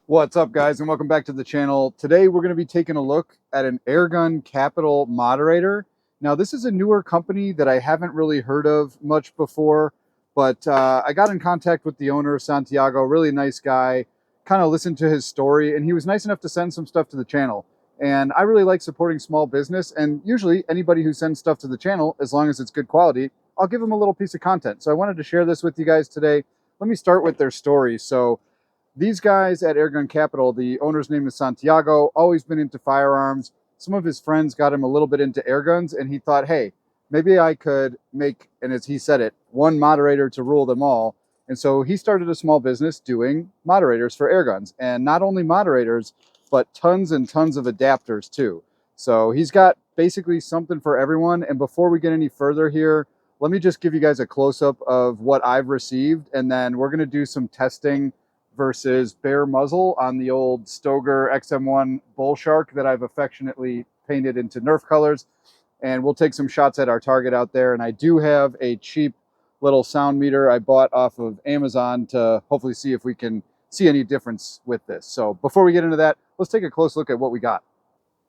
What's up, guys, and welcome back to the channel. Today we're going to be taking a look at an Airgun Capital moderator. Now, this is a newer company that I haven't really heard of much before, but I got in contact with the owner, Santiago, really nice guy, kind of listened to his story, and he was nice enough to send some stuff to the channel. And I really like supporting small business, and usually anybody who sends stuff to the channel, as long as it's good quality, I'll give them a little piece of content. So I wanted to share this with you guys today. Let me start with their story. So these guys at Airgun Capital, the owner's name is Santiago, always been into firearms. Some of his friends got him a little bit into air guns, and he thought, hey, maybe I could make, and as he said it, one moderator to rule them all. And so he started a small business doing moderators for air guns, and not only moderators, but tons and tons of adapters too. So he's got basically something for everyone. And before we get any further here, let me just give you guys a close-up of what I've received, and then we're going to do some testing versus bare muzzle on the old Stoeger XM1 Bullshark that I've affectionately painted into Nerf colors. And we'll take some shots at our target out there. And I do have a cheap little sound meter I bought off of Amazon to hopefully see if we can see any difference with this. So before we get into that, let's take a close look at what we got.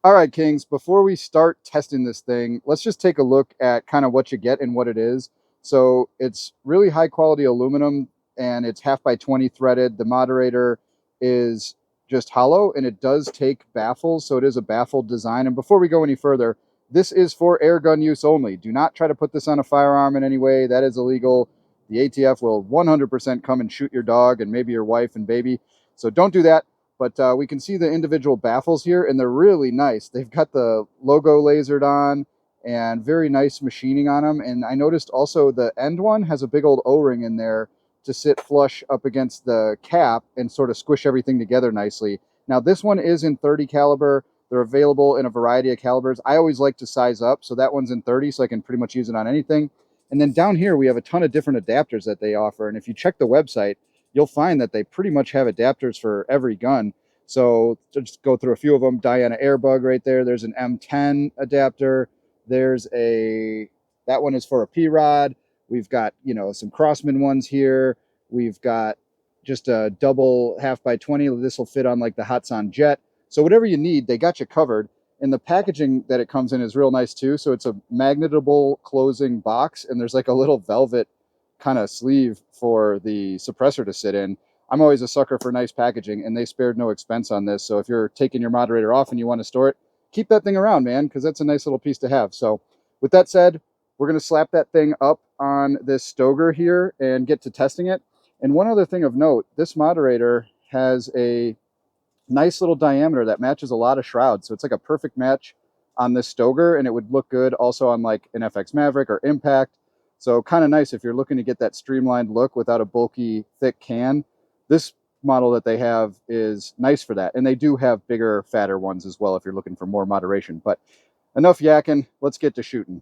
All right, Kings, before we start testing this thing, let's just take a look at kind of what you get and what it is. So it's really high quality aluminum, and it's 1/2x20 threaded. The moderator is just hollow, and it does take baffles, so it is a baffled design. And before we go any further, this is for air gun use only. Do not try to put this on a firearm in any way. That is illegal. The ATF will 100% come and shoot your dog and maybe your wife and baby. So don't do that. But we can see the individual baffles here, and they're really nice. They've got the logo lasered on and very nice machining on them. And I noticed also the end one has a big old O-ring in there to sit flush up against the cap and sort of squish everything together nicely. Now, this one is in 30 caliber. They're available in a variety of calibers. I always like to size up, so that one's in 30, so I can pretty much use it on anything. And then down here, we have a ton of different adapters that they offer. And if you check the website, you'll find that they pretty much have adapters for every gun. So just go through a few of them. Diana Airbug right there. There's an M10 adapter. There's that one is for a P-Rod. We've got, some Crossman ones here. We've got just a double 1/2x20. This will fit on like the Hatsan Jet. So whatever you need, they got you covered. And the packaging that it comes in is real nice too. So it's a magnetable closing box, and there's like a little velvet kind of sleeve for the suppressor to sit in. I'm always a sucker for nice packaging, and they spared no expense on this. So if you're taking your moderator off and you want to store it, keep that thing around, man, because that's a nice little piece to have. So with that said, we're going to slap that thing up on this Stoeger here and get to testing it. And one other thing of note, this moderator has a nice little diameter that matches a lot of shrouds. So it's like a perfect match on this Stoeger, and it would look good also on like an FX Maverick or Impact. So kind of nice if you're looking to get that streamlined look without a bulky, thick can. This model that they have is nice for that. And they do have bigger, fatter ones as well if you're looking for more moderation. But enough yakking, let's get to shooting.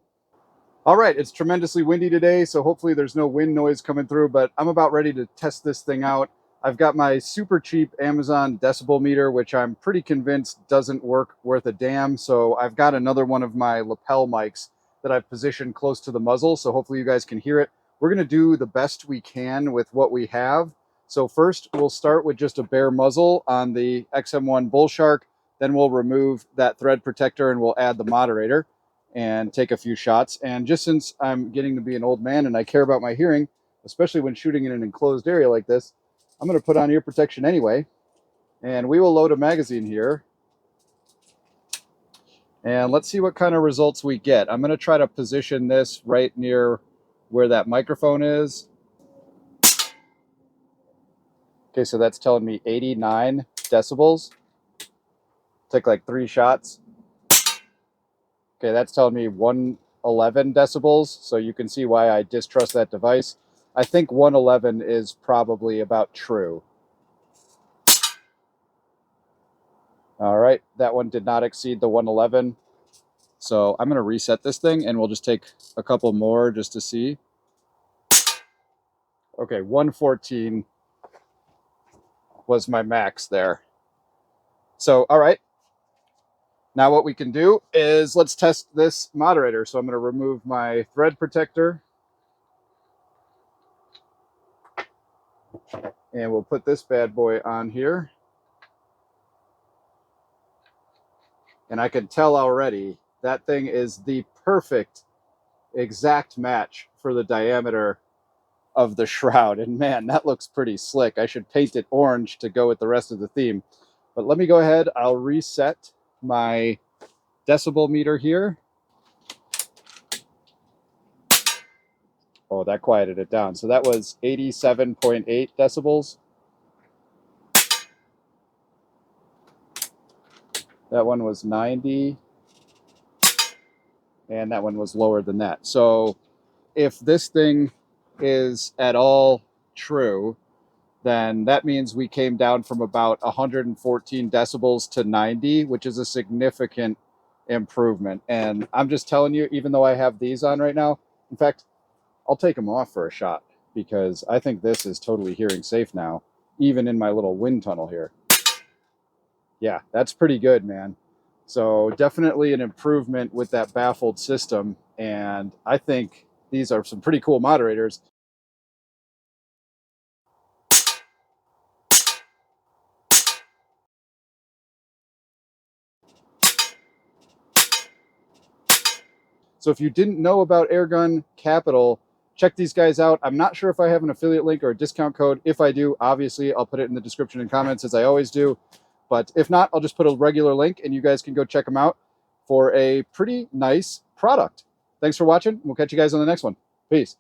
All right, it's tremendously windy today, so hopefully there's no wind noise coming through, but I'm about ready to test this thing out. I've got my super cheap Amazon decibel meter, which I'm pretty convinced doesn't work worth a damn. So I've got another one of my lapel mics that I've positioned close to the muzzle, so hopefully you guys can hear it. We're going to do the best we can with what we have. So first, we'll start with just a bare muzzle on the XM1 Bullshark. Then we'll remove that thread protector and we'll add the moderator and take a few shots. And just since I'm getting to be an old man and I care about my hearing, especially when shooting in an enclosed area like this, I'm going to put on ear protection anyway. And we will load a magazine here. And let's see what kind of results we get. I'm going to try to position this right near where that microphone is. Okay, so that's telling me 89 decibels. Take like 3 shots. Okay, that's telling me 111 decibels, so you can see why I distrust that device. I think 111 is probably about true. All right, that one did not exceed the 111. So I'm going to reset this thing, and we'll just take a couple more just to see. Okay, 114 was my max there. So, all right. Now what we can do is let's test this moderator. So I'm going to remove my thread protector. And we'll put this bad boy on here. And I can tell already that thing is the perfect exact match for the diameter of the shroud. And man, that looks pretty slick. I should paint it orange to go with the rest of the theme. But let me go ahead. I'll reset my decibel meter here. Oh, that quieted it down. So that was 87.8 decibels. That one was 90. And that one was lower than that. So if this thing is at all true, then that means we came down from about 114 decibels to 90, which is a significant improvement. And I'm just telling you, even though I have these on right now, in fact, I'll take them off for a shot because I think this is totally hearing safe now, even in my little wind tunnel here. Yeah, that's pretty good, man. So definitely an improvement with that baffled system. And I think these are some pretty cool moderators. So if you didn't know about Airgun Capital, check these guys out. I'm not sure if I have an affiliate link or a discount code. If I do, obviously, I'll put it in the description and comments as I always do. But if not, I'll just put a regular link and you guys can go check them out for a pretty nice product. Thanks for watching. We'll catch you guys on the next one. Peace.